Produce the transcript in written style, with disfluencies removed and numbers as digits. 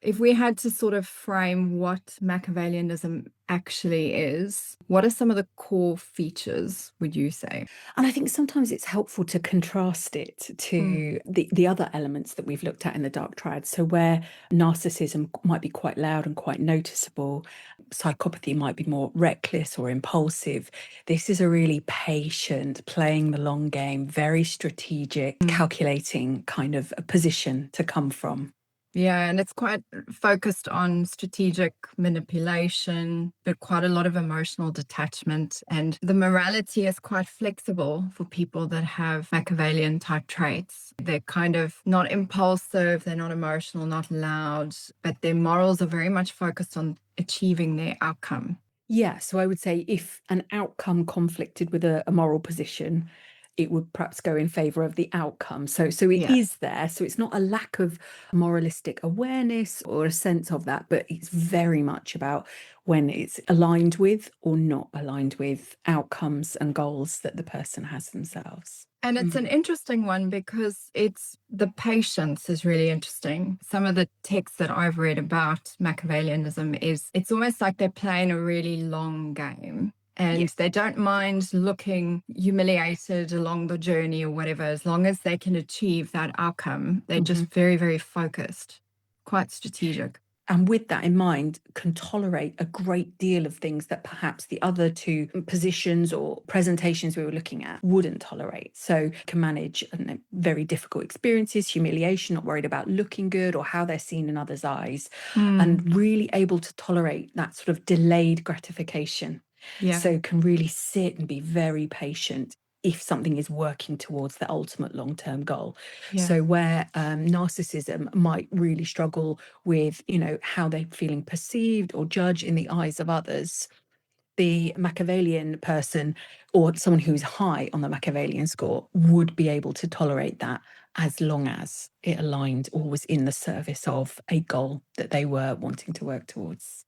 If we had to sort of frame what Machiavellianism actually is, what are some of the core features, would you say? And I think sometimes it's helpful to contrast it Mm. to the other elements that we've looked at in the dark triad. So where narcissism might be quite loud and quite noticeable, psychopathy might be more reckless or impulsive. This is a really patient, playing the long game, very strategic, Mm. calculating kind of a position to come from. Yeah, and it's quite focused on strategic manipulation, but quite a lot of emotional detachment. And the morality is quite flexible for people that have Machiavellian type traits. They're kind of not impulsive, they're not emotional, not loud, but their morals are very much focused on achieving their outcome. Yeah, so I would say if an outcome conflicted with a moral position, it would perhaps go in favor of the outcome. So it Yeah. is there. So it's not a lack of moralistic awareness or a sense of that, but it's very much about when it's aligned with or not aligned with outcomes and goals that the person has themselves. And it's an interesting one because it's the patience is really interesting. Some of the texts that I've read about Machiavellianism is it's almost like they're playing a really long game Yeah. and they don't mind looking humiliated along the journey or whatever, as long as they can achieve that outcome. They're Mhm. just very, very focused, quite strategic. And with that in mind, can tolerate a great deal of things that perhaps the other two positions or presentations we were looking at wouldn't tolerate. So can manage, I don't know, very difficult experiences, humiliation, not worried about looking good or how they're seen in others' eyes, Mm, and really able to tolerate that sort of delayed gratification. yeah, So can really sit and be very patient if something is working towards the ultimate long-term goal. yeah. So where narcissism might really struggle with, how they're feeling perceived or judged in the eyes of others, the Machiavellian person or someone who's high on the Machiavellian score would be able to tolerate that as long as it aligned or was in the service of a goal that they were wanting to work towards.